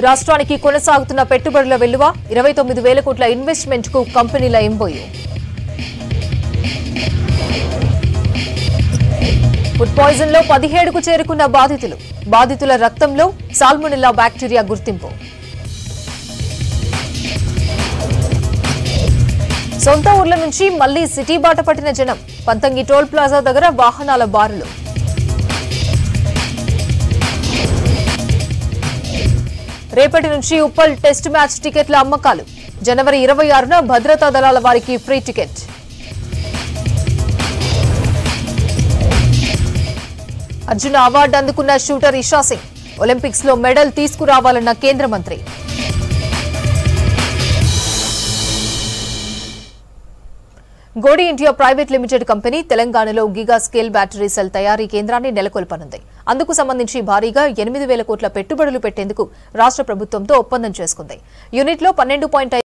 రాష్ట్రానికి కొనసాగుతున్న పెట్టుబడుల విలువ 29,000 కోట్ల ఇన్వెస్ట్మెంట్ కు కంపెనీల ఎంఓయూ. ఫుడ్ పాయిజన్ లో 17కు చేరుకున్న బాధితుల రక్తంలో సాల్మొనెల్లా బ్యాక్టీరియా గుర్తింపు. సొంత ఊర్ల నుంచి మళ్లీ సిటీ బాట పట్టిన జనం. పంతంగి టోల్ ప్లాజా దగ్గర వాహనాల బారులు. రేపటి నుంచి ఉప్పల్ టెస్ట్ మ్యాచ్ టికెట్ల అమ్మకాలు. జనవరి 26న భద్రతా దళాల వారికి ఫ్రీ టికెట్. అర్జున అవార్డు అందుకున్న షూటర్ ఇషా సింగ్. ఒలింపిక్స్ లో మెడల్ తీసుకురావాలన్న కేంద్ర మంత్రి. గోడి ఇండియా ప్రైవేట్ లిమిటెడ్ కంపెనీ తెలంగాణలో గిగా స్కేల్ బ్యాటరీ సెల్ తయారీ కేంద్రాన్ని నెలకొల్పనుంది. అందుకు సంబంధించి భారీగా 8,000 కోట్ల పెట్టుబడులు పెట్టేందుకు రాష్ట్ర ప్రభుత్వంతో ఒప్పందం చేసుకుంది. యూనిట్లో 12.5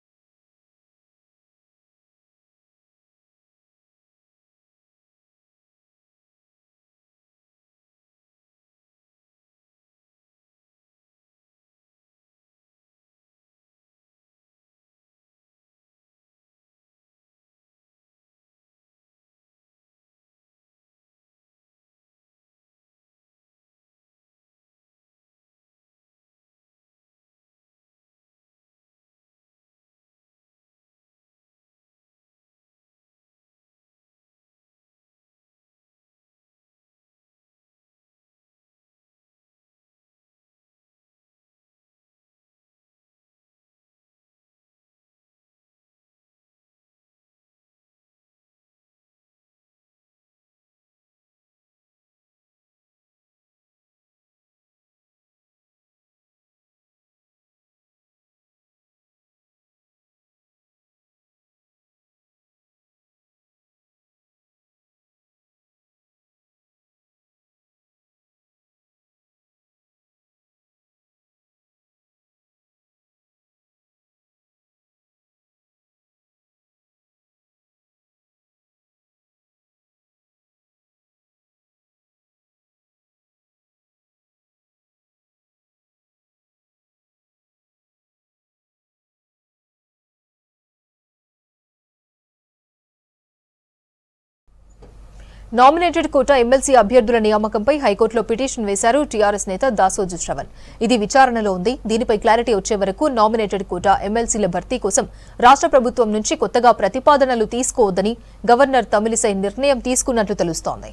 నామినేటెడ్ కోటా ఎమ్మెల్సీ అభ్యర్థుల నియామకంపై హైకోర్టులో పిటిషన్ వేశారు టీఆర్ఎస్ నేత దాసోజు శ్రవణ్. ఇది విచారణలో ఉంది. దీనిపై క్లారిటీ వచ్చే వరకు నామినేటెడ్ కోటా ఎమ్మెల్సీల భర్తీ కోసం రాష్ట్ర ప్రభుత్వం నుంచి కొత్తగా ప్రతిపాదనలు తీసుకోవద్దని గవర్నర్ తమిళిసై నిర్ణయం తీసుకున్నట్లు తెలుస్తోంది.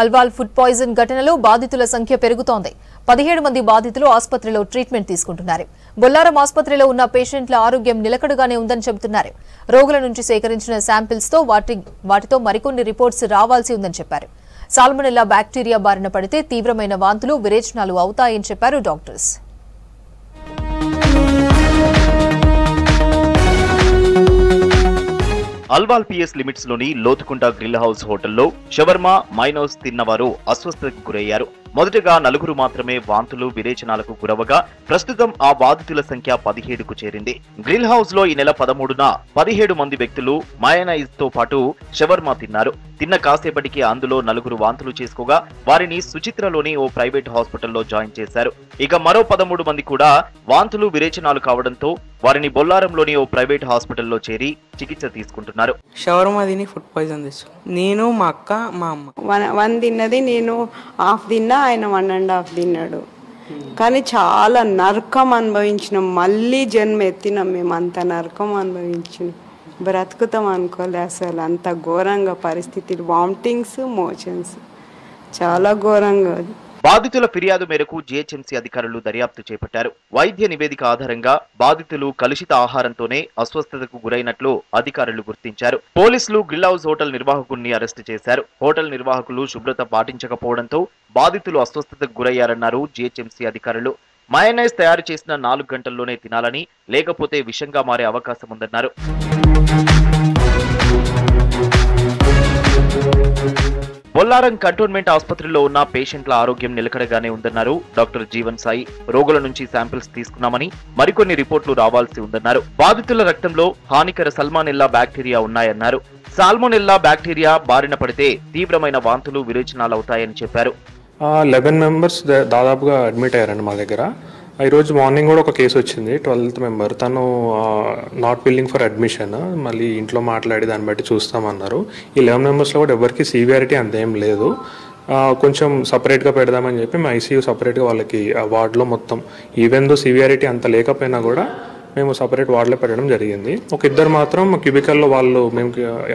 అల్వాల్ ఫుడ్ పాయిజన్ ఘటనలో బాధితుల సంఖ్య పెరుగుతోంది. 17 మంది బాధితులు ఆసుపత్రిలో ట్రీట్మెంట్ తీసుకుంటున్నారు. బొల్లారం ఆసుపత్రిలో ఉన్న పేషెంట్ల ఆరోగ్యం నిలకడగానే ఉందని చెబుతున్నారు. రోగుల నుంచి సేకరించిన శాంపిల్స్ తో వాటితో మరికొన్ని రిపోర్ట్స్ రావాల్సి ఉందని చెప్పారు. సాల్మొనెల్లా బ్యాక్టీరియా బారిన పడితే తీవ్రమైన వాంతులు, విరేచనాలు అవుతాయని చెప్పారు డాక్టర్స్. అల్వాల్ పిఎస్ లిమిట్స్ లోని లోతుకుంట గ్రిల్ హౌస్ హోటల్లో షవర్మా, మైనోస్ తిన్నవారు అస్వస్థతకు గురయ్యారు. మొదటగా 4 మాత్రమే వాంతులు, విరేచనాలకు గురవగా ప్రస్తుతం ఆ బాధితుల సంఖ్య 17కు చేరింది. గ్రిల్ హౌస్ లో ఈ నెల 13న 17 మంది వ్యక్తులు మయోనైజ్ తో పాటు షవర్మా తిన్నారు. తిన్న కాసేపటికి అందులో 4 వాంతులు చేసుకోగా వారిని సుచిత్రలోని ఓ ప్రైవేట్ హాస్పిటల్లో జాయిన్ చేశారు. ఇక మరో 13 మంది కూడా వాంతులు, విరేచనాలు కావడంతో వారిని బొల్లారంలోని ఓ ప్రైవేట్ హాస్పిటల్లో చేరి చికిత్స తీసుకుంటున్నారు. షవర్మా తిని ఫుడ్ పాయిజన్ తెచ్చు. నేను, మా అక్క, మా అమ్మ 1 తిన్నది, నేను హాఫ్ తిన్నా, ఆయన 1.5 తిన్నాడు. కానీ చాలా నరకం అనుభవించినాం. మళ్ళీ జన్మ ఎత్తినాం మేము. అంత నరకం అనుభవించినాం. బ్రతుకుతాం అనుకోలే అసలు. అంత ఘోరంగా పరిస్థితులు, వామిటింగ్స్, మోషన్స్ చాలా ఘోరంగా. బాధితుల ఫిర్యాదు మేరకు జీహెచ్ఎంసీ అధికారులు దర్యాప్తు చేపట్టారు. వైద్య నివేదిక ఆధారంగా బాధితులు కలుషిత ఆహారంతోనే అస్వస్థతకు గురైనట్లు అధికారులు గుర్తించారు. పోలీసులు గ్రిల్ హౌస్ హోటల్ నిర్వాహకుడిని అరెస్టు చేశారు. హోటల్ నిర్వాహకులు శుభ్రత పాటించకపోవడంతో బాధితులు అస్వస్థతకు గురయ్యారన్నారు జీహెచ్ఎంసీ అధికారులు. మయోనైజ్ తయారు చేసిన 4 గంటల్లోనే తినాలని, లేకపోతే విషంగా మారే అవకాశం ఉందన్నారు. బొల్లారం కంటోన్మెంట్ ఆసుపత్రిలో ఉన్న పేషెంట్ల ఆరోగ్యం నిలకడగానే ఉందన్నారు డాక్టర్ జీవన్ సాయి. రోగుల నుంచి శాంపిల్స్ తీసుకున్నామని, మరికొన్ని రిపోర్టులు రావాల్సి ఉందన్నారు. బాధితుల రక్తంలో హానికర సల్మానెల్లా బ్యాక్టీరియా ఉన్నాయన్నారు. సాల్మోనెల్లా బ్యాక్టీరియా బారిన పడితే తీవ్రమైన వాంతులు, విరేచనాలవుతాయని చెప్పారు. 11 మెంబర్స్ దాదాపుగా అడ్మిట్ అయ్యారండి మా దగ్గర. ఈరోజు మార్నింగ్ కూడా ఒక కేసు వచ్చింది, 12th మెంబర్. తను నాట్ విల్లింగ్ ఫర్ అడ్మిషన్, మళ్ళీ ఇంట్లో మాట్లాడి దాన్ని బట్టి చూస్తామన్నారు. ఈ 11 మెంబర్స్లో కూడా ఎవరికి సివియారిటీ అంతేం లేదు. కొంచెం సపరేట్గా పెడదామని చెప్పి మా ఐసీయూ సపరేట్గా వాళ్ళకి వార్డులో మొత్తం, ఈవెన్ దో సివియారిటీ అంత లేకపోయినా కూడా మేము సపరేట్ వార్డులో పెట్టడం జరిగింది. ఒక ఇద్దరు మాత్రం క్యూబికల్లో, వాళ్ళు మేము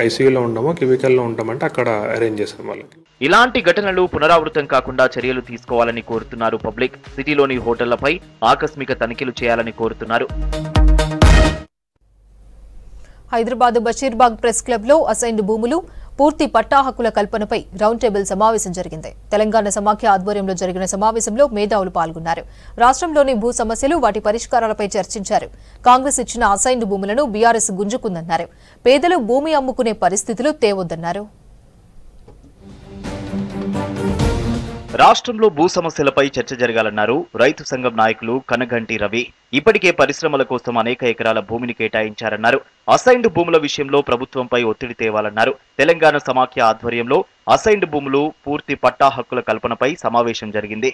ఐసీయూలో ఉండము, క్యూబికల్లో ఉంటామంటే అక్కడ అరేంజ్ చేస్తాం వాళ్ళకి. ఇలాంటి ఘటనలు పునరావృతం కాకుండా చర్యలు తీసుకోవాలని కోరుతున్నారు పబ్లిక్. సిటీలోని హోటళ్లపై ఆకస్మిక తనిఖీలు చేయాలని కోరుతున్నారు. హైదరాబాద్ బషీర్బాగ్ ప్రెస్ క్లబ్ లో అసైన్డ్ భూములు, పూర్తి పట్టా హక్కుల కల్పనపై రౌండ్ టేబుల్ సమావేశం జరిగింది. తెలంగాణ సమాఖ్య ఆధ్వర్యంలో జరిగిన సమావేశంలో మేధావులు పాల్గొన్నారు. రాష్ట్రంలోని భూ సమస్యలు, వాటి పరిష్కారాలపై చర్చించారు. కాంగ్రెస్ ఇచ్చిన అసైన్డ్ భూములను బీఆర్ఎస్ గుంజుకుందన్నారు. పేదలు భూమి అమ్ముకునే పరిస్థితులు తేవొద్దన్నారు. రాష్ట్రంలో భూ సమస్యలపై చర్చ జరగాలన్నారు రైతు సంఘం నాయకులు కనగంటి రవి. ఇప్పటికే పరిశ్రమల కోసం అనేక ఎకరాల భూమిని కేటాయించారన్నారు. అసైన్డ్ భూముల విషయంలో ప్రభుత్వంపై ఒత్తిడి తేవాలన్నారు. తెలంగాణ సమాఖ్య ఆధ్వర్యంలో అసైన్డ్ భూములు, పూర్తి పట్టా హక్కుల కల్పనపై సమావేశం జరిగింది.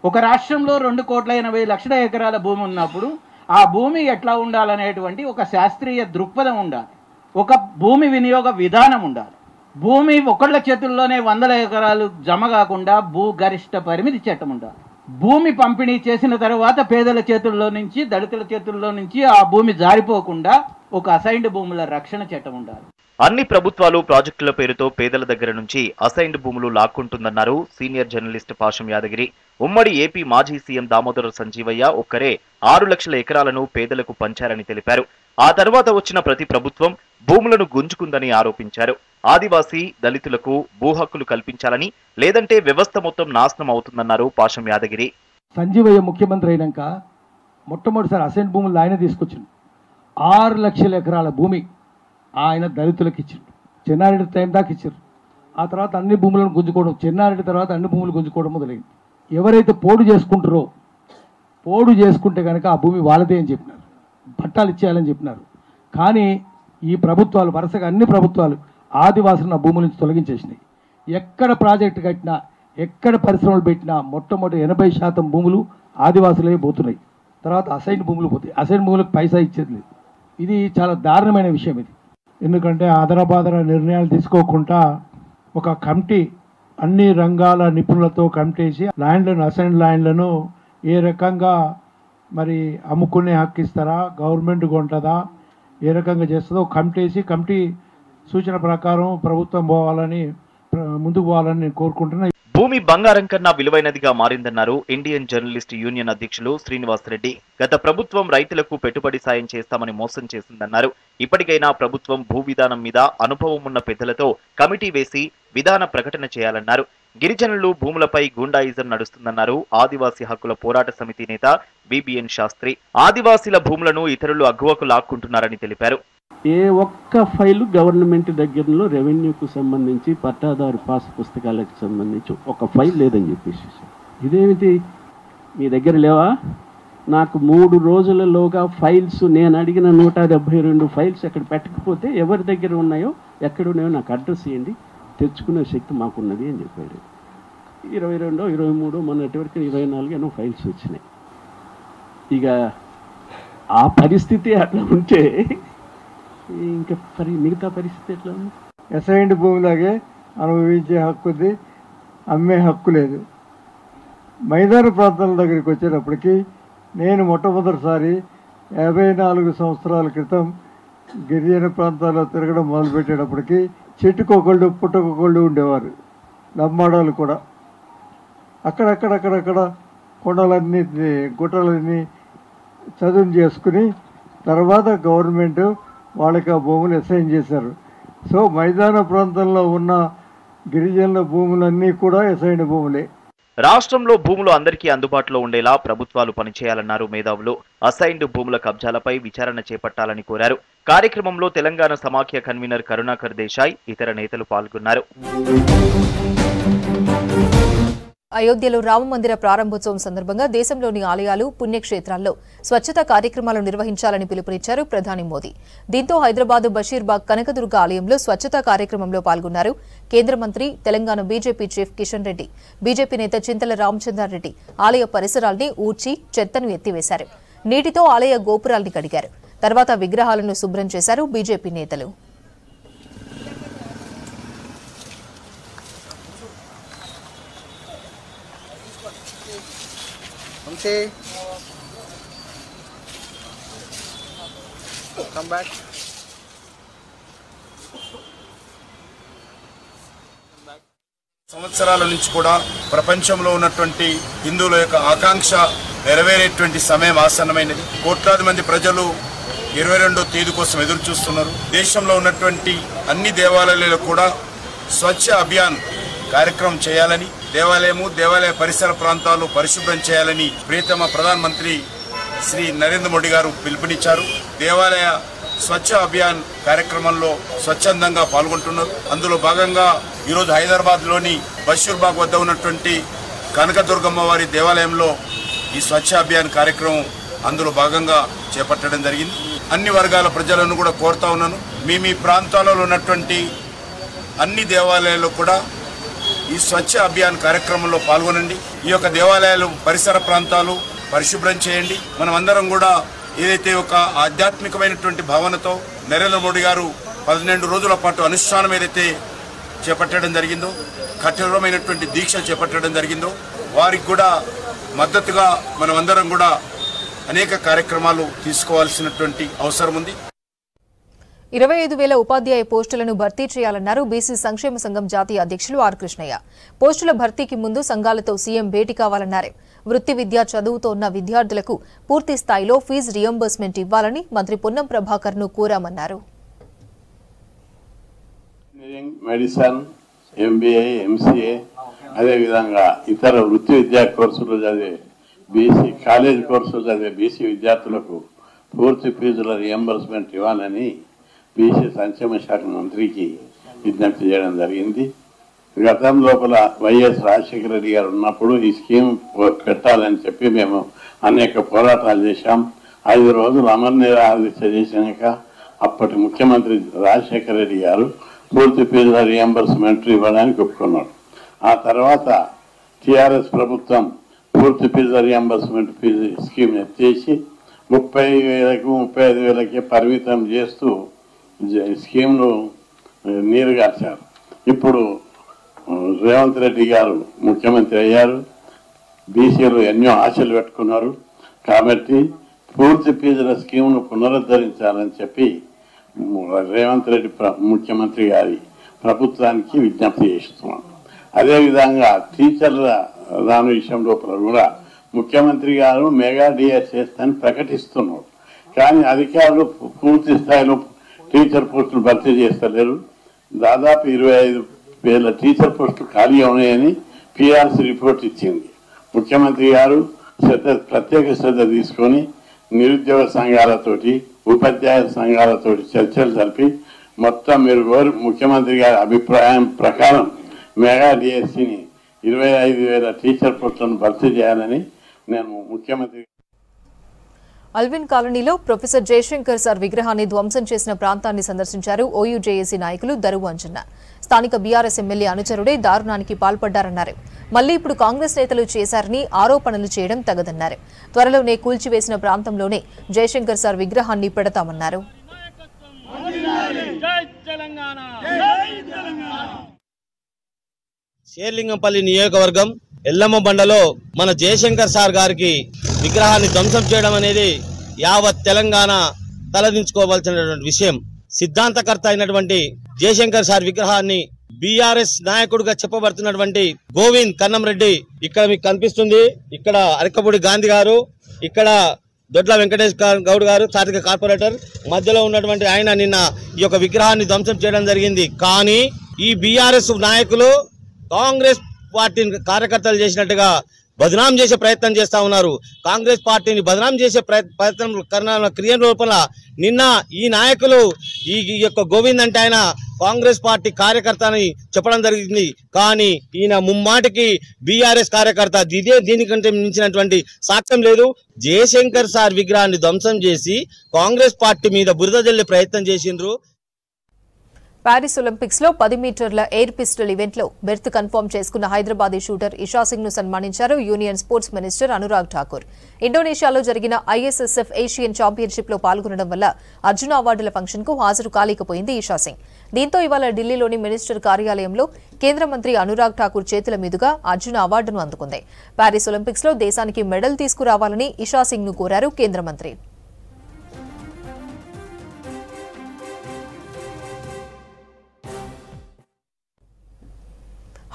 ఒక రాష్ట్రంలో 2,80,00,000 ఎకరాల భూమి ఉన్నప్పుడు ఆ భూమి ఎట్లా ఉండాలనేటువంటి ఒక శాస్త్రీయ దృక్పథం ఉండాలి. ఒక భూమి వినియోగ విధానం ఉండాలి. భూమి ఒకళ్ళ చేతుల్లోనే 100 ఎకరాలు జమ కాకుండా భూ గరిష్ట పరిమితి చట్టం ఉండాలి. భూమి పంపిణీ చేసిన తర్వాత పేదల చేతుల్లో నుంచి, దళితుల చేతుల్లో నుంచి ఆ భూమి జారిపోకుండా ఒక అసైన్డ్ భూముల రక్షణ చట్టం ఉండాలి. అన్ని ప్రభుత్వాలు ప్రాజెక్టుల పేరుతో పేదల దగ్గర నుంచి అసైన్డ్ భూములు లాక్కుంటుందన్నారు సీనియర్ జర్నలిస్ట్ పాషం యాదగిరి. ఉమ్మడి ఏపీ మాజీ సీఎం దామోదర సంజీవయ్య ఒక్కరే 6 లక్షల ఎకరాలను పేదలకు పంచారని తెలిపారు. ఆ తర్వాత వచ్చిన ప్రతి ప్రభుత్వం భూములను గుంజుకుందని ఆరోపించారు. ఆదివాసీ, దళితులకు భూ హక్కులు కల్పించాలని, లేదంటే వ్యవస్థ మొత్తం నాశనం అవుతుందన్నారు పాషం యాదగిరి. సంజీవయ్య ముఖ్యమంత్రి అయినాక మొట్టమొదటిసారి అసైన్డ్ భూములు ఆయన తీసుకొచ్చిండు. 6 లక్షల ఎకరాల భూమి ఆయన దళితులకు ఇచ్చిండు. చెన్నారెడ్డి టైం దాకా ఇచ్చారు. ఆ తర్వాత అన్ని భూములను గుంజుకోవడం, చెన్నారెడ్డి తర్వాత అన్ని భూములు గుంజుకోవడం మొదలైంది. ఎవరైతే పోడు చేసుకుంటారో, పోడు చేసుకుంటే కనుక ఆ భూమి వాళ్ళదే అని చెప్పినారు, పట్టాలు ఇచ్చేయాలని చెప్పినారు. కానీ ఈ ప్రభుత్వాలు, వరుసగా అన్ని ప్రభుత్వాలు ఆదివాసులను ఆ భూముల నుంచి తొలగించేసినాయి. ఎక్కడ ప్రాజెక్టు కట్టినా, ఎక్కడ పరిశ్రమలు పెట్టినా మొట్టమొదటి 80% భూములు ఆదివాసులే పోతున్నాయి. తర్వాత అసైన్ భూములు పోతాయి. అసైన్ భూములకు పైసా ఇచ్చేది లేదు. ఇది చాలా దారుణమైన విషయం ఇది. ఎందుకంటే ఆదరబాదర నిర్ణయాలు తీసుకోకుండా ఒక కమిటీ, అన్ని రంగాల నిపుణులతో కమిటీ వేసి ల్యాండ్లను, అసైన్ ల్యాండ్లను ఏ రకంగా మరి అమ్ముకునే హక్కు ఇస్తారా, గవర్నమెంట్ కొంటుందా, ఏ రకంగా చేస్తుందో కమిటీ వేసి, కమిటీ సూచన ప్రకారం ప్రభుత్వం పోవాలని, ముందుకు పోవాలని నేను కోరుకుంటున్నా. భూమి బంగారం కన్నా విలువైనదిగా మారిందన్నారు ఇండియన్ జర్నలిస్ట్ యూనియన్ అధ్యక్షులు శ్రీనివాస్ రెడ్డి. గత ప్రభుత్వం రైతులకు పెట్టుబడి సాయం చేస్తామని మోసం చేసిందన్నారు. ఇప్పటికైనా ప్రభుత్వం భూ విధానం మీద అనుభవం ఉన్న పెద్దలతో కమిటీ వేసి విధాన ప్రకటన చేయాలన్నారు. గిరిజనులు భూములపై గూండాయిజం నడుస్తుందన్నారు ఆదివాసీ హక్కుల పోరాట సమితి నేత బిబిఎన్ శాస్త్రి. ఆదివాసీల భూములను ఇతరులు అగ్గువకు లాక్కుంటున్నారని తెలిపారు. ఏ ఒక్క ఫైలు గవర్నమెంట్ దగ్గరలో రెవెన్యూకు సంబంధించి, పట్టాదారు పాస్ పుస్తకాలకు సంబంధించి ఒక ఫైల్ లేదని చెప్పేసి, ఇదేమిటి మీ దగ్గర లేవా? నాకు 3 రోజులలోగా ఫైల్స్, నేను అడిగిన 172 ఫైల్స్ అక్కడ పెట్టకపోతే ఎవరి దగ్గర ఉన్నాయో, ఎక్కడ ఉన్నాయో నాకు అడ్రస్ ఇవ్వండి, తెచ్చుకునే శక్తి మాకున్నది అని చెప్పాడు. 22, 23 మొన్నటి వరకు 24 ఎన్నో ఫైల్స్ వచ్చినాయి. ఇక ఆ పరిస్థితి అట్లా ఉంటే ఇంకా మిగతా పరిస్థితి ఎట్లా ఉంది? అసైన్డ్ భూమిలాగే అనుభవించే హక్కు ఉంది, అమ్మే హక్కు లేదు. మైదాన ప్రాంతాల దగ్గరికి వచ్చేటప్పటికి నేను మొట్టమొదటిసారి 54 సంవత్సరాల క్రితం గిరిజన ప్రాంతాల్లో తిరగడం మొదలుపెట్టేటప్పటికి చెట్టుకొకళ్ళు పుట్టకొకళ్ళు ఉండేవారు, లంబాడాలు కూడా. అక్కడక్కడక్కడక్కడ కొండలన్నీ, గుట్టలన్నీ చదును చేసుకుని తర్వాత గవర్నమెంట్ వాళ్ళకి ఆ భూములు అసైన్ చేశారు. సో మైదాన ప్రాంతంలో ఉన్న గిరిజనుల భూములన్నీ కూడా అసైన్ భూములే. రాష్ట్రంలో భూములు అందరికీ అందుబాటులో ఉండేలా ప్రభుత్వాలు పనిచేయాలన్నారు మేధావులు. అసైన్డ్ భూముల కబ్జాలపై విచారణ చేపట్టాలని కోరారు. కార్యక్రమంలో తెలంగాణ సమాఖ్య కన్వీనర్ కరుణాకర్ దేశాయ్, ఇతర నేతలు పాల్గొన్నారు. అయోధ్యలో రామమందిర ప్రారంభోత్సవం సందర్భంగా దేశంలోని ఆలయాలు పుణ్యక్షేత్రాల్లో స్వచ్ఛతా కార్యక్రమాలు నిర్వహించాలని పిలుపునిచ్చారు ప్రధాని మోదీ. దీంతో హైదరాబాద్ బషీర్బాగ్ కనకదుర్గ ఆలయంలో స్వచ్ఛతా కార్యక్రమంలో పాల్గొన్నారు కేంద్ర మంత్రి, Telangana BJP chief Kishan Reddy. BJP నేత చింతల రామచంద్రారెడ్డి ఆలయ పరిసరాల్ని ఊడ్చి చెత్తను ఎత్తివేశారు. నీటితో ఆలయ గోపురాల్ని కడిగారు. తర్వాత విగ్రహాలను శుభ్రం చేశారు బీజేపీ నేతలు. సంవత్సరాల నుంచి కూడా ప్రపంచంలో ఉన్నటువంటి హిందువుల యొక్క ఆకాంక్ష నెరవేరేటువంటి సమయం ఆసన్నమైనది. కోట్లాది మంది ప్రజలు 22వ తేదీ కోసం ఎదురు చూస్తున్నారు. దేశంలో ఉన్నటువంటి అన్ని దేవాలయాలలో కూడా స్వచ్ఛ అభియాన్ కార్యక్రమం చేయాలని, దేవాలయ పరిసర ప్రాంతాలు పరిశుభ్రం చేయాలని ప్రియతమ ప్రధానమంత్రి శ్రీ నరేంద్ర మోడీ గారు పిలుపునిచ్చారు. దేవాలయ స్వచ్ఛ అభియాన్ కార్యక్రమంలో స్వచ్ఛందంగా పాల్గొంటున్నారు. అందులో భాగంగా ఈరోజు హైదరాబాద్లోని బషీర్బాగ్ వద్ద ఉన్నటువంటి కనకదుర్గమ్మ వారి దేవాలయంలో ఈ స్వచ్ఛ అభియాన్ కార్యక్రమం అందులో భాగంగా చేపట్టడం జరిగింది. అన్ని వర్గాల ప్రజలను కూడా కోరుతా ఉన్నాను, మీ ప్రాంతాలలో ఉన్నటువంటి అన్ని దేవాలయాల్లో కూడా ఈ స్వచ్ఛ అభియాన్ కార్యక్రమంలో పాల్గొనండి. ఈ యొక్క దేవాలయాలు పరిసర ప్రాంతాలు పరిశుభ్రం చేయండి. మనం అందరం కూడా ఏదైతే ఒక ఆధ్యాత్మికమైనటువంటి భావనతో నరేంద్ర మోడీ గారు 12 రోజుల పాటు అనుష్ఠానం ఏదైతే చేపట్టడం జరిగిందో, కఠోరమైనటువంటి దీక్ష చేపట్టడం జరిగిందో, వారికి కూడా మద్దతుగా మనం అందరం కూడా అనేక కార్యక్రమాలు తీసుకోవాల్సినటువంటి అవసరం ఉంది. 25,000 ఉపాధ్యాయ పోస్టులను భర్తీ చేయాలన్నారు బీసీ సంక్షేమ సంఘం జాతీయ అధ్యక్షులు ఆర్ కృష్ణయ్య. పోస్టుల భర్తీకి ముందు సంఘాలతో సీఎం భేటీ కావాలన్నారు. వృత్తి విద్య చదువుతో ఉన్న విద్యార్థులకు పూర్తి స్థాయిలో ఫీజు రియంబర్స్మెంట్ ఇవ్వాలని మంత్రి పొన్నం ప్రభాకర్ ను కోరామన్నారు. మెడిసిన్, ఎంబీఏ, ఎంసీఏ, అదేవిధంగా ఇతర వృత్తి విద్యా కోర్సులు చదివే బీసీ కాలేజ్ కోర్సులు చదివే బీసీ విద్యార్థులకు పూర్తి ఫీజుల రియంబర్స్మెంట్ ఇవ్వాలని బీసీ సంక్షేమ శాఖ మంత్రికి విజ్ఞప్తి చేయడం జరిగింది. గతం లోపల వైఎస్ రాజశేఖర రెడ్డి గారు ఉన్నప్పుడు ఈ స్కీమ్ పెట్టాలని చెప్పి మేము అనేక పోరాటాలు చేశాం. 5 రోజులు అమర నిరాహారదీక్ష చేసినాక అప్పటి ముఖ్యమంత్రి రాజశేఖర రెడ్డి గారు పూర్తి ఫీజుల రియంబర్స్మెంట్ ఇవ్వడానికి ఒప్పుకున్నాడు. ఆ తర్వాత టీఆర్ఎస్ ప్రభుత్వం పూర్తి ఫీజుల రియంబర్స్మెంట్ ఫీజు స్కీమ్ ఎత్తేసి 30,000కు 35,000కే పరిమితం చేస్తూ స్కీమ్ను నీరుగార్చారు. ఇప్పుడు రేవంత్ రెడ్డి గారు ముఖ్యమంత్రి అయ్యారు. బీసీలు ఎన్నో ఆశలు పెట్టుకున్నారు. కాబట్టి పూర్తి ఫీజుల స్కీమ్ను పునరుద్ధరించాలని చెప్పి రేవంత్ రెడ్డి ముఖ్యమంత్రి గారి ప్రభుత్వానికి విజ్ఞప్తి చేస్తున్నాం. అదేవిధంగా టీచర్ల రాను విషయం లోపల కూడా ముఖ్యమంత్రి గారు మెగా డిఎస్ చేస్తానని ప్రకటిస్తున్నారు. కానీ అధికారులు పూర్తి స్థాయిలో టీచర్ పోస్టులు భర్తీ చేస్తలేరు. దాదాపు 25,000 టీచర్ పోస్టులు ఖాళీ ఉన్నాయని పిఆర్సీ రిపోర్ట్ ఇచ్చింది. ముఖ్యమంత్రి గారు ప్రత్యేక శ్రద్ధ తీసుకొని నిరుద్యోగ సంఘాలతోటి, ఉపాధ్యాయ సంఘాలతోటి చర్చలు జరిపి మొత్తం మీరు ముఖ్యమంత్రి గారి అభిప్రాయం ప్రకారం మెగా డిఎస్సిని 25,000 టీచర్ పోస్టులను భర్తీ చేయాలని నేను ముఖ్యమంత్రి. అల్విన్ కాలనీలో ప్రొఫెసర్ జయశంకర్ సార్ విగ్రహాన్ని ధ్వంసం చేసిన ప్రాంతాన్ని సందర్శించారు ఓయూజేఏసీ నాయకులు దరువు అంజన్న. స్థానిక బీఆర్ఎస్ ఎమ్మెల్యే అనుచరుడే దారుణానికి పాల్పడ్డారన్నారు. మళ్లీ ఇప్పుడు కాంగ్రెస్ నేతలు చేశారని ఆరోపణలు చేయడం తగదన్నారు. త్వరలోనే కూల్చివేసిన ప్రాంతంలోనే జయశంకర్ సార్ విగ్రహాన్ని పెడతామన్నారు. షేర్లింగంపల్లి నియోజకవర్గం ఎల్లమ్మ బండలో మన జయశంకర్ సార్ గారికి విగ్రహాన్ని ధ్వంసం చేయడం అనేది యావత్ తెలంగాణ తలదించుకోవాల్సినటువంటి విషయం. సిద్ధాంతకర్త అయినటువంటి జయశంకర్ సార్ విగ్రహాన్ని బీఆర్ఎస్ నాయకుడిగా చెప్పబడుతున్నటువంటి గోవింద్ కన్నంరెడ్డి ఇక్కడ మీకు కనిపిస్తుంది. ఇక్కడ అరకపూడి గాంధీ గారు, ఇక్కడ దొడ్ల వెంకటేష్ గౌడ్ గారు స్థానిక కార్పొరేటర్ మధ్యలో ఉన్నటువంటి ఆయన నిన్న ఈ యొక్క విగ్రహాన్ని ధ్వంసం చేయడం జరిగింది. కానీ ఈ బీఆర్ఎస్ నాయకులు కాంగ్రెస్ పార్టీ కార్యకర్తలు చేసినట్టుగా బదనాం చేసే ప్రయత్నం చేస్తా ఉన్నారు. కాంగ్రెస్ పార్టీని బదనాం చేసే ప్రయత్నం క్రియ రూపంలో నిన్న ఈ నాయకులు ఈ యొక్క గోవింద్ అంటే ఆయన కాంగ్రెస్ పార్టీ కార్యకర్త అని చెప్పడం జరిగింది. కానీ ఈయన ముమ్మాటికి బీఆర్ఎస్ కార్యకర్త. దీనికంటే మించినటువంటి సాక్ష్యం లేదు. జయశంకర్ సార్ విగ్రహాన్ని ధ్వంసం చేసి కాంగ్రెస్ పార్టీ మీద బురద జల్లే ప్రయత్నం చేసిండ్రు. ప్యారిస్ ఒలింపిక్స్ లో 10 మీటర్ల ఎయిర్ పిస్టల్ ఈవెంట్ లో బెర్త్ కన్ఫర్మ్ చేసుకున్న హైదరాబాదీ షూటర్ ఇషా సింగ్ ను సన్మానించారు union sports minister Anurag Thakur. ఇండోనేషియాలో జరిగిన ఐఎస్ఎస్ఎఫ్ ఏషియన్ ఛాంపియన్షిప్ లో పాల్గొనడం వల్ల అర్జున అవార్డుల ఫంక్షన్ కు హాజరు కాలేకపోయింది ఇషా సింగ్. దీంతో ఇవాళ ఢిల్లీలోని మినిస్టర్ కార్యాలయంలో కేంద్ర మంత్రి అనురాగ్ ఠాకూర్ చేతుల మీదుగా అర్జున అవార్డును అందుకుంది. ప్యారిస్ ఒలింపిక్స్ లో దేశానికి మెడల్ తీసుకురావాలని ఇషా సింగ్ ను కోరారు కేంద్ర మంత్రి.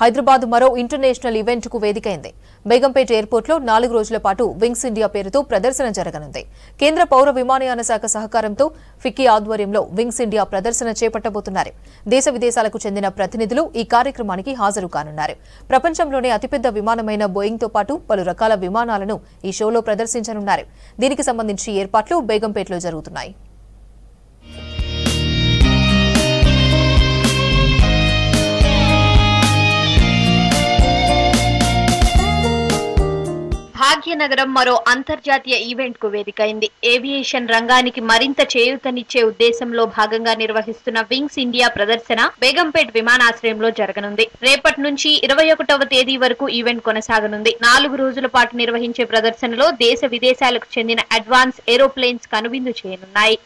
హైదరాబాద్ మరో ఇంటర్నేషనల్ ఈవెంట్ కు వేదికైంది. బేగంపేట ఎయిర్పోర్ట్ లో 4 రోజుల పాటు వింగ్స్ ఇండియా పేరుతో ప్రదర్శన జరగనుంది. కేంద్ర పౌర విమానయాన శాఖ సహకారంతో ఫిక్కీ ఆధ్వర్యంలో వింగ్స్ ఇండియా ప్రదర్శన చేపట్టబోతున్నారు. దేశ విదేశాలకు చెందిన ప్రతినిధులు ఈ కార్యక్రమానికి హాజరు కానున్నారు. ప్రపంచంలోనే అతిపెద్ద విమానమైన బోయింగ్ తో పాటు పలు రకాల విమానాలను ఈ షోలో ప్రదర్శించనున్నారు. దీనికి సంబంధించి ఏర్పాట్లు బేగంపేటలో జరుగుతున్నాయి. భాగ్యనగరం మరో అంతర్జాతీయ ఈవెంట్ కు వేదికైంది. ఏవియేషన్ రంగానికి మరింత చేయూతనిచ్చే ఉద్దేశంలో భాగంగా నిర్వహిస్తున్న వింగ్స్ ఇండియా ప్రదర్శన బేగంపేట్ విమానాశ్రయంలో జరగనుంది. రేపటి నుంచి 21వ తేదీ వరకు ఈవెంట్ కొనసాగనుంది. 4 రోజుల పాటు నిర్వహించే ప్రదర్శనలో దేశ విదేశాలకు చెందిన అడ్వాన్స్ ఏరోప్లేన్స్ కనువిందు చేయనున్నాయి.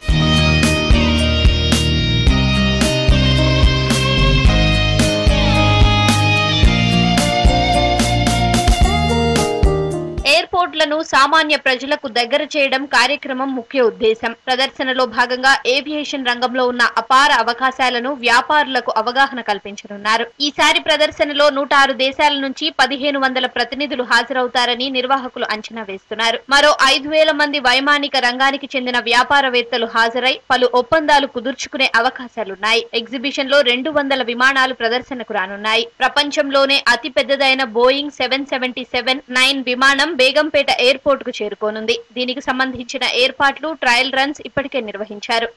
ఎయిర్పోర్ట్లను సామాన్య ప్రజలకు దగ్గర చేయడం కార్యక్రమం ముఖ్య ఉద్దేశం. ప్రదర్శనలో భాగంగా ఏవియేషన్ రంగంలో ఉన్న అపార అవకాశాలను వ్యాపారులకు అవగాహన కల్పించనున్నారు. ఈసారి ప్రదర్శనలో 106 దేశాల నుంచి 1500 ప్రతినిధులు హాజరవుతారని నిర్వాహకులు అంచనా వేస్తున్నారు. మరో 5000 మంది వైమానిక రంగానికి చెందిన వ్యాపారవేత్తలు హాజరై పలు ఒప్పందాలు కుదుర్చుకునే అవకాశాలున్నాయి. ఎగ్జిబిషన్ లో 200 విమానాలు ప్రదర్శనకు రానున్నాయి. ప్రపంచంలోనే అతి పెద్దదైన బోయింగ్ 777-9 విమానం బేగంపేట ఎయిర్పోర్ట్ కు చేరుకోనుంది. దీనికి సంబంధించిన ఏర్పాట్లు, ట్రయల్ రన్స్ ఇప్పటికే నిర్వహించారు.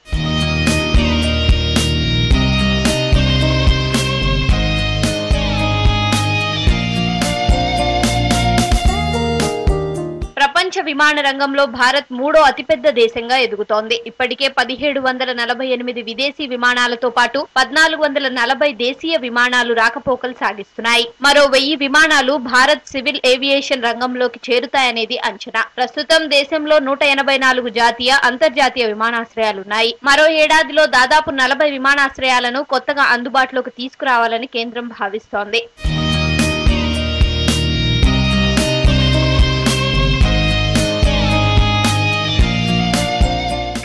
ప్రపంచ విమాన రంగంలో భారత్ 3వ అతిపెద్ద దేశంగా ఎదుగుతోంది. ఇప్పటికే 1748 విదేశీ విమానాలతో పాటు 1440 దేశీయ విమానాలు రాకపోకలు సాగిస్తున్నాయి. మరో 1000 విమానాలు భారత్ సివిల్ ఏవియేషన్ రంగంలోకి చేరుతాయనేది అంచనా. ప్రస్తుతం దేశంలో 184 జాతీయ, అంతర్జాతీయ విమానాశ్రయాలున్నాయి. మరో ఏడాదిలో దాదాపు 40 విమానాశ్రయాలను కొత్తగా అందుబాటులోకి తీసుకురావాలని కేంద్రం భావిస్తోంది.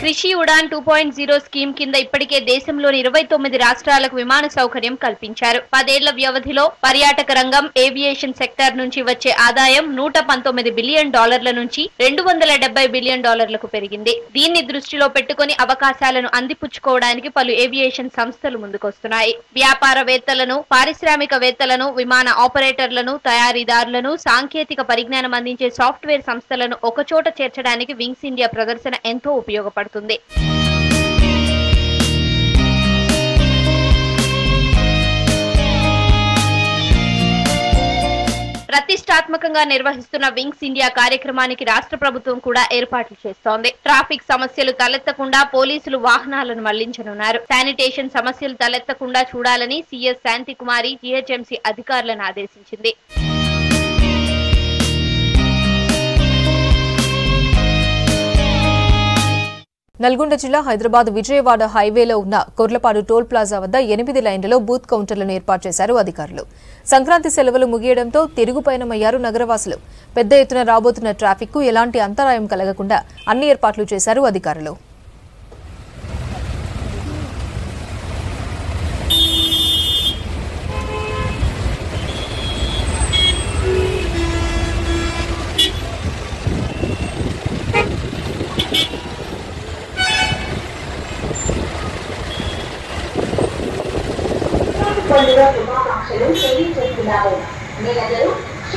కృషి ఉడాన్ 2.0 స్కీమ్ కింద ఇప్పటికే దేశంలోని 29 రాష్ట్రాలకు విమాన సౌకర్యం కల్పించారు. 10 ఏళ్ల వ్యవధిలో పర్యాటక రంగం, ఏవియేషన్ సెక్టార్ నుంచి వచ్చే ఆదాయం $119 బిలియన్ నుంచి $270 బిలియన్ పెరిగింది. దీన్ని దృష్టిలో పెట్టుకుని అవకాశాలను అందిపుచ్చుకోవడానికి పలు ఏవియేషన్ సంస్థలు ముందుకొస్తున్నాయి. వ్యాపారవేత్తలను, పారిశ్రామికవేత్తలను, విమాన ఆపరేటర్లను, తయారీదారులను, సాంకేతిక పరిజ్ఞానం అందించే సాఫ్ట్వేర్ సంస్థలను ఒకచోట చేర్చడానికి వింగ్స్ ఇండియా ప్రదర్శన ఎంతో ఉపయోగపడుతుంది. ప్రతిష్టాత్మకంగా నిర్వహిస్తున్న వింగ్స్ ఇండియా కార్యక్రమానికి రాష్ట్ర ప్రభుత్వం కూడా ఏర్పాట్లు చేస్తోంది. ట్రాఫిక్ సమస్యలు తలెత్తకుండా పోలీసులు వాహనాలను మళ్లించనున్నారు. శానిటేషన్ సమస్యలు తలెత్తకుండా చూడాలని సీఎస్ శాంతికుమారి జీహెచ్ఎంసీ అధికారులను ఆదేశించింది. నల్గొండ జిల్లా హైదరాబాద్ విజయవాడ హైవేలో ఉన్న కొర్లపాడు టోల్ ప్లాజా వద్ద 8 లైన్లలో బూత్ కౌంటర్లను ఏర్పాటు చేశారు అధికారులు. సంక్రాంతి సెలవులు ముగియడంతో తిరుగు పయనమయ్యారు నగరవాసులు. పెద్ద ఎత్తున రాబోతున్న ట్రాఫిక్ కు ఎలాంటి అంతరాయం కలగకుండా అన్ని ఏర్పాట్లు చేశారు అధికారులు. శుభాకాంక్షలు తెలియజేస్తున్నాము. మేనేజరు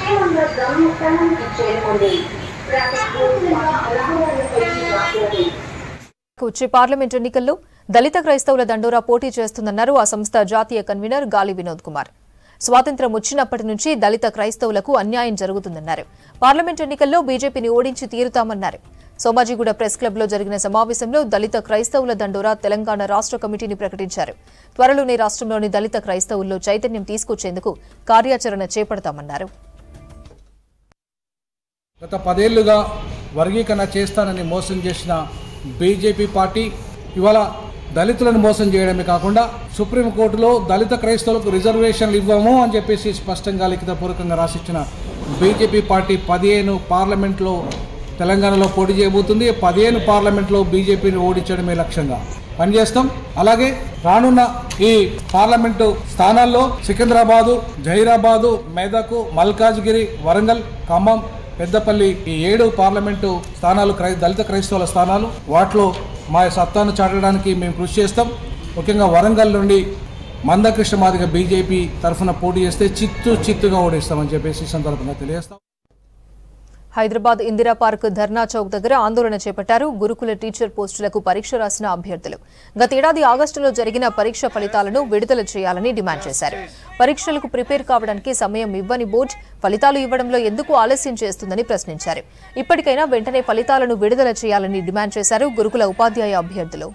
క్షేమంగా గమ్యస్థానానికి చేరుకోండి. వచ్చే పార్లమెంట్ ఎన్నికల్లో దళిత క్రైస్తవుల దండోరా పోటీ చేస్తుందన్నారు ఆ సంస్థ జాతీయ కన్వీనర్ గాలి వినోద్ కుమార్. స్వాతంత్ర్యం వచ్చినప్పటి నుంచి దళిత క్రైస్తవులకు అన్యాయం జరుగుతుందన్నారు. పార్లమెంట్ ఎన్నికల్లో బీజేపీని ఓడించి తీరుతామన్నారు. సోమాజిగూడ ప్రెస్ క్లబ్లో జరిగిన సమావేశంలో దళిత క్రైస్తవుల దండోరా తెలంగాణ రాష్ట్ర కమిటీని ప్రకటించారు. త్వరలోనే రాష్ట్రంలోని దళిత క్రైస్తవుల్లో చైతన్యం తీసుకొచ్చేందుకు కార్యాచరణ చేపడతామన్నారు. గత 10 ఏళ్లుగా వర్గీకరణ చేస్తానని మోసం చేసిన బీజేపీ పార్టీ ఇవాళ దళితులను మోసం చేయడమే కాకుండా సుప్రీంకోర్టులో దళిత క్రైస్తవులకు రిజర్వేషన్లు ఇవ్వము అని చెప్పేసి స్పష్టంగా లిఖితపూర్వకంగా రాసిచ్చిన బీజేపీ పార్టీ 15 పార్లమెంట్లో తెలంగాణలో పోటీ చేయబోతుంది. 15 పార్లమెంట్లో బీజేపీని ఓడించడమే లక్ష్యంగా పనిచేస్తాం. అలాగే రానున్న ఈ పార్లమెంటు స్థానాల్లో సికింద్రాబాదు, జహీరాబాదు, మెదక్, మల్కాజ్గిరి, వరంగల్, ఖమ్మం, పెద్దపల్లి ఈ 7 పార్లమెంటు స్థానాలు దళిత క్రైస్తవుల స్థానాలు. వాటిలో మా సత్తాను చాటడానికి మేము కృషి చేస్తాం. ముఖ్యంగా వరంగల్ నుండి మందకృష్ణ మాదిగ బీజేపీ తరఫున పోటీ చేస్తే చిత్తుగా ఓడిస్తామని చెప్పేసి ఈ సందర్భంగా తెలియజేస్తాం. హైదరాబాద్ ఇందిరా పార్క్ ధర్నా చౌక్ దగ్గర ఆందోళన చేపట్టారు గురుకుల టీచర్ పోస్టులకు పరీక్ష రాసిన అభ్యర్థులు. గతేడాది ఆగస్టులో జరిగిన పరీక్ష ఫలితాలను విడుదల చేయాలని డిమాండ్ చేశారు. పరీక్షలకు ప్రిపేర్ కావడానికి సమయం ఇవ్వని బోర్డు ఫలితాలు ఇవ్వడంలో ఎందుకు ఆలస్యం చేస్తుందని ప్రశ్నించారు. ఇప్పటికైనా వెంటనే ఫలితాలను విడుదల చేయాలని డిమాండ్ చేశారు గురుకుల ఉపాధ్యాయ అభ్యర్థులు.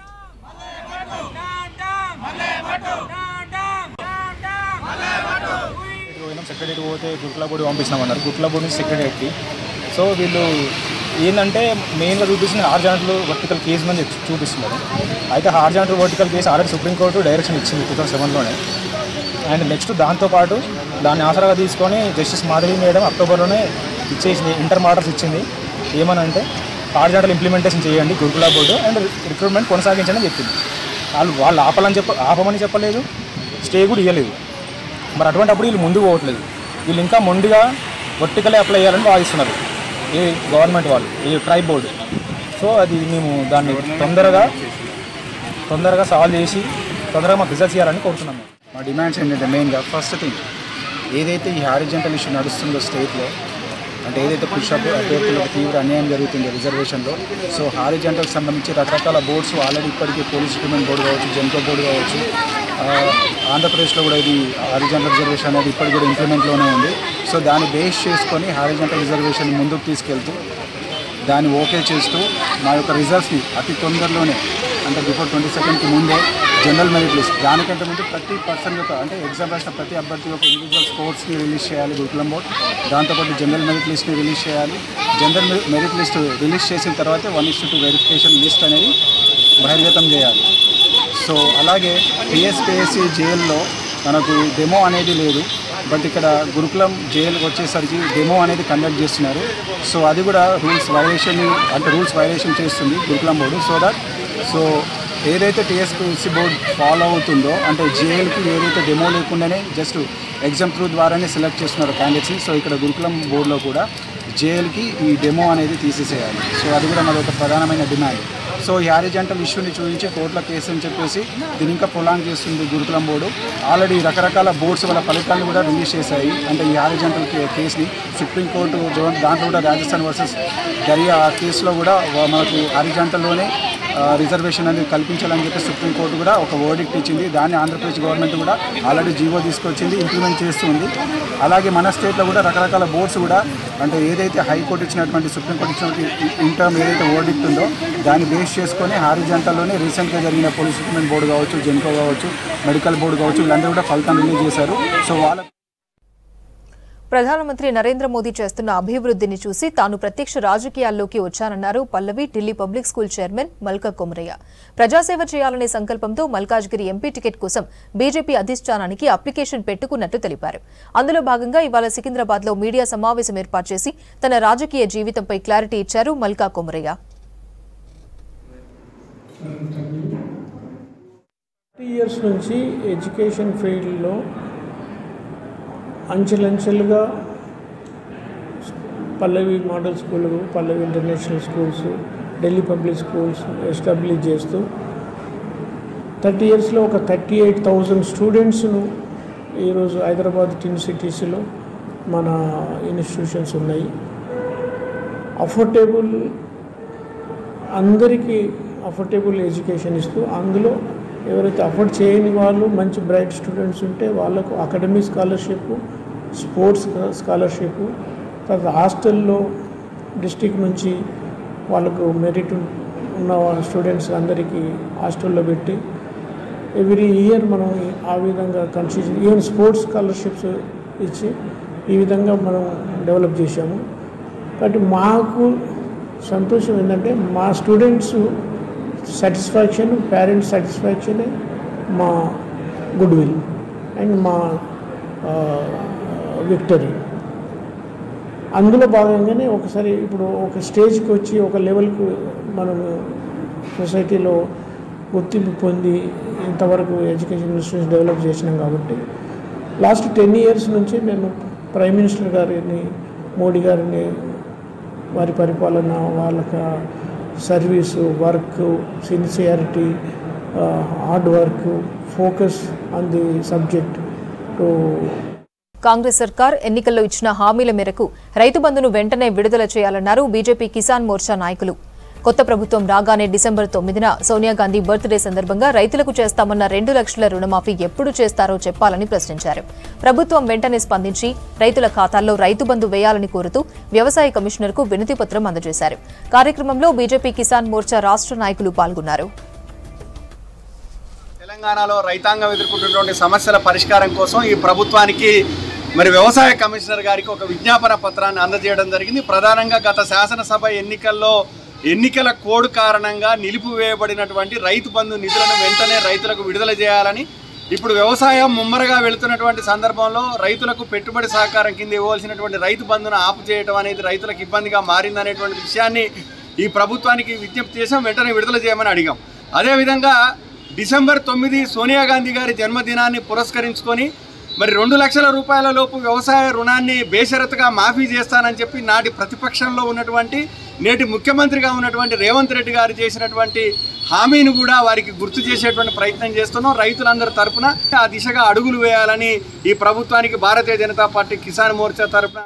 సెక్రటరీ పోతే గురుకుల బోర్డు పంపించినామన్నారు. గురుకుల బోర్డు నుంచి సెక్రటరీకి సో వీళ్ళు ఏంటంటే మెయిన్గా చూపిస్తున్న హార్జాంటల్ వర్టికల్ కేసు అని చూపిస్తున్నారు. అయితే horizontal vertical case already supreme court direction ఇచ్చింది 2007లోనే. అండ్ నెక్స్ట్ దాంతోపాటు దాన్ని ఆసరాగా తీసుకొని జస్టిస్ మాధవి మేడం అక్టోబర్లోనే ఇచ్చేసింది, ఇంటర్ ఆర్డర్స్ ఇచ్చింది. ఏమనంటే హార్జాంటల్ ఇంప్లిమెంటేషన్ చేయండి గురుకుల బోర్డు అండ్ రిక్రూట్మెంట్ కొనసాగించండి అని చెప్పింది. వాళ్ళు ఆపమని చెప్పలేదు, స్టే కూడా ఇవ్వలేదు. మరి అటువంటిప్పుడు వీళ్ళు ముందుకు పోవట్లేదు. వీళ్ళు ఇంకా మొండిగా వర్టికలే అప్లై చేయాలని వాదిస్తున్నారు ఈ గవర్నమెంట్ వాళ్ళు, ఈ ట్రైబ్ బోర్డు. సో అది మేము దాన్ని తొందరగా సాల్వ్ చేసి తొందరగా మాకు రిజల్ట్స్ చేయాలని కోరుతున్నాం. మా డిమాండ్స్ ఏంటంటే మెయిన్గా ఫస్ట్ థింగ్ ఏదైతే ఈ హారిజంటల్ ఇష్యూ నడుస్తుందో స్టేట్లో, అంటే ఏదైతే పుషప్ అభ్యర్థులకు తీవ్ర అన్యాయం జరుగుతుందో రిజర్వేషన్లో, సో హారిజంటల్కి సంబంధించి రకరకాల బోర్డ్స్ ఆల్రెడీ ఇప్పటికీ పోలీస్ రిక్రూట్మెంట్ బోర్డు కావచ్చు, జెన్కో బోర్డు కావచ్చు, ఆంధ్రప్రదేశ్లో కూడా ఇది హారిజంటల్ రిజర్వేషన్ అనేది ఇప్పటికి కూడా ఇంప్లిమెంట్లోనే ఉంది. సో దాన్ని బేస్ చేసుకొని హారిజంటల్ రిజర్వేషన్ ముందుకు తీసుకెళ్తూ దాన్ని ఓకే చేస్తూ మా యొక్క రిజల్ట్స్ని అతి తొందరలోనే అంటే బిఫోర్ 22nd ముందే జనరల్ మెరిట్ లిస్ట్, దానికంటే ముందు ప్రతి పర్సన్ యొక్క అంటే ఎగ్జామ్ రాసిన ప్రతి అభ్యర్థి యొక్క ఇండివిజువల్ స్కోర్స్ని రిలీజ్ చేయాలి గురుకులం బోర్డు. దాంతోపాటు జనరల్ మెరిట్ లిస్ట్ని రిలీజ్ చేయాలి. జనరల్ మెరిట్ లిస్ట్ రిలీజ్ చేసిన తర్వాత 1:2 వెరిఫికేషన్ లిస్ట్ అనేది బహిర్గతం చేయాలి. సో అలాగే టీఎస్పీఎస్సీ జైల్లో మనకు డెమో అనేది లేదు, బట్ ఇక్కడ గురుకులం జైలుకి వచ్చేసరికి డెమో అనేది కండక్ట్ చేస్తున్నారు. సో అది కూడా రూల్స్ వైలేషన్ చేస్తుంది గురుకులం బోర్డు. సో ఏదైతే టీఎస్పీఎస్సీ బోర్డు ఫాలో అవుతుందో అంటే జేఎల్కి ఏదైతే డెమో లేకుండానే జస్ట్ ఎగ్జామ్ త్రూ ద్వారానే సెలెక్ట్ చేస్తున్నారు క్యాండిడేట్స్ని. సో ఇక్కడ గురుకులం బోర్డులో కూడా జేఎల్కి ఈ డెమో అనేది తీసేసేయాలి. సో అది కూడా మాది ఒక ప్రధానమైన డిమాండ్. సో ఈ హారిజంటల్ ఇష్యూని చూపించి కోర్టుల కేసు అని చెప్పేసి దీన్ని ఇంకా ప్రొలాంగ్ చేస్తుంది గురుకులం బోర్డు. ఆల్రెడీ రకరకాల బోర్డ్స్ వాళ్ళ ఫలితాలను కూడా రిలీజ్ చేశాయి. అంటే ఈ హారిజంటల్ కేసుని సుప్రీంకోర్టు దాంట్లో కూడా రాజస్థాన్ వర్సెస్ దరియా ఆ కేసులో కూడా మనకు హారిజంటల్లోనే రిజర్వేషన్ అనేది కల్పించాలని చెప్పి సుప్రీంకోర్టు కూడా ఒక వర్డిక్ట్ ఇచ్చింది. దాన్ని ఆంధ్రప్రదేశ్ గవర్నమెంట్ కూడా ఆల్రెడీ జీవో తీసుకొచ్చింది, ఇంప్లిమెంట్ చేస్తుంది. అలాగే మన స్టేట్లో కూడా రకరకాల బోర్డ్స్ కూడా అంటే ఏదైతే హైకోర్టు ఇచ్చినటువంటి సుప్రీంకోర్టు ఇచ్చినటువంటి ఇంటర్మ్ ఏదైతే వర్డిక్ట్ ఉందో దాన్ని బేస్ చేసుకొని హారిజంటల్లోనే రీసెంట్గా జరిగిన పోలీస్ రిక్రూట్మెంట్ బోర్డు కావచ్చు, జెన్కో కావచ్చు, మెడికల్ బోర్డు కావచ్చు, వీళ్ళందరూ కూడా ఫలితాన్ని రిలీజ్ చేశారు. సో వాళ్ళ ప్రధానమంత్రి నరేంద్ర మోదీ చేస్తున్న అభివృద్ధిని చూసి తాను ప్రత్యక్ష రాజకీయాల్లోకి వచ్చానన్నారు పల్లవి ఢిల్లీ పబ్లిక్ స్కూల్ చైర్మన్ మల్కా కొమరయ్య. ప్రజాసేవ చేయాలనే సంకల్పంతో మల్కాజ్గిరి ఎంపీ టికెట్ కోసం బీజేపీ అధిష్టానానికి అప్లికేషన్ పెట్టుకున్నట్టు తెలిపారు. అందులో భాగంగా ఇవాళ సికింద్రాబాద్లో మీడియా సమావేశం ఏర్పాటు చేసి తన రాజకీయ జీవితంపై క్లారిటీ ఇచ్చారు మల్కా కొమరయ్య. 30 years నుంచి ఎడ్యుకేషన్ ఫీల్డ్లో అంచెలంచెలుగా Pallavi model school, Pallavi international schools, Delhi public schools establish చేస్తూ 30 yearsలో ఒక 38,000 స్టూడెంట్స్ను ఈరోజు హైదరాబాద్ టిన్ సిటీస్లో మన ఇన్స్టిట్యూషన్స్ ఉన్నాయి. అఫోర్డబుల్ అందరికీ అఫోర్డబుల్ ఎడ్యుకేషన్ ఇస్తూ అందులో ఎవరైతే అఫోర్డ్ చేయని వాళ్ళు మంచి బ్రైట్ స్టూడెంట్స్ ఉంటే వాళ్ళకు అకాడమిక్ స్కాలర్షిప్, స్పోర్ట్స్ స్కాలర్షిప్, తర్వాత హాస్టల్లో డిస్ట్రిక్ట్ నుంచి వాళ్ళకు మెరిట్ ఉన్న స్టూడెంట్స్ అందరికీ హాస్టల్లో పెట్టి ఎవ్రీ ఇయర్ మనం ఆ విధంగా కన్సిడర్ ఈవెన్ స్పోర్ట్స్ స్కాలర్షిప్స్ ఇచ్చి ఈ విధంగా మనం డెవలప్ చేశాము. కాబట్టి మాకు సంతోషం ఏంటంటే మా స్టూడెంట్స్ సాటిస్ఫాక్షన్, పేరెంట్స్ సాటిస్ఫాక్షనే మా గుడ్ విల్ అండ్ మా విక్టరీ. అందులో భాగంగానే ఒకసారి ఇప్పుడు ఒక స్టేజ్కి వచ్చి ఒక లెవెల్కు మనము సొసైటీలో గుర్తింపు పొంది ఇంతవరకు ఎడ్యుకేషన్ ఇన్స్టిట్యూషన్ డెవలప్ చేసినాం. కాబట్టి లాస్ట్ 10 years నుంచి నేను ప్రైమ్ మినిస్టర్ గారిని, మోడీ గారిని, వారి పరిపాలన, వాళ్ళకి service, work, sincerity, hard work, focus on the subject to. Congress సర్కార్ ఎన్నికల్లో ఇచ్చిన హామీల మేరకు రైతు బంధును వెంటనే విడుదల చేయాలన్నారు బీజేపీ కిసాన్ మోర్చా నాయకులు. కొత్త ప్రభుత్వం రాగానే డిసెంబర్ 9న సోనియాగాంధీ బర్త్డే సందర్భంగా రైతులకు చేస్తామన్న 2 లక్షల రుణమాఫీ ఎప్పుడు చేస్తారో చెప్పాలని ప్రశ్నించారు. ప్రభుత్వం వెంటనే స్పందించి రైతుల ఖాతాల్లో రైతు బంధు వేయాలని కోరుతూ వ్యవసాయ కమిషనర్కు వినతి పత్రం అందజేశారు. కార్యక్రమంలో బీజేపీ కిసాన్ మోర్చా రాష్ట్ర నాయకులు పాల్గొన్నారు. తెలంగాణలో రైతాంగం ఎదుర్కొంటున్నటువంటి సమస్యల పరిష్కారం కోసం ఈ ప్రభుత్వానికి వ్యవసాయ కమిషనర్ గారికి ఒక విజ్ఞాపన పత్రాన్ని అందజేయడం జరిగింది. ప్రధానంగా గత శాసనసభ ఎన్నికల కోడ్ కారణంగా నిలిపివేయబడినటువంటి రైతు బంధు నిధులను వెంటనే రైతులకు విడుదల చేయాలని, ఇప్పుడు వ్యవసాయం ముమ్మరగా వెళుతున్నటువంటి సందర్భంలో రైతులకు పెట్టుబడి సహకారం కింద ఇవ్వాల్సినటువంటి రైతు బంధును ఆపు చేయడం అనేది రైతులకు ఇబ్బందిగా మారిందనేటువంటి విషయాన్ని ఈ ప్రభుత్వానికి విజ్ఞప్తి చేసాం. వెంటనే విడుదల చేయమని అడిగాం. అదేవిధంగా డిసెంబర్ 9 సోనియా గాంధీ గారి జన్మదినాన్ని పురస్కరించుకొని 2 లక్షల రూపాయల లోపు వ్యవసాయ రుణాన్ని బేషరతుగా మాఫీ చేస్తానని చెప్పి నాటి ప్రతిపక్షంలో ఉన్నటువంటి, నేటి ముఖ్యమంత్రిగా ఉన్నటువంటి రేవంత్ రెడ్డి గారు చేసినటువంటి హామీని కూడా వారికి గుర్తు చేసేటువంటి ప్రయత్నం చేస్తున్నాం. రైతులందరి తరఫున ఆ దిశగా అడుగులు వేయాలని ఈ ప్రభుత్వానికి భారతీయ జనతా పార్టీ కిసాన్ మోర్చా తరఫున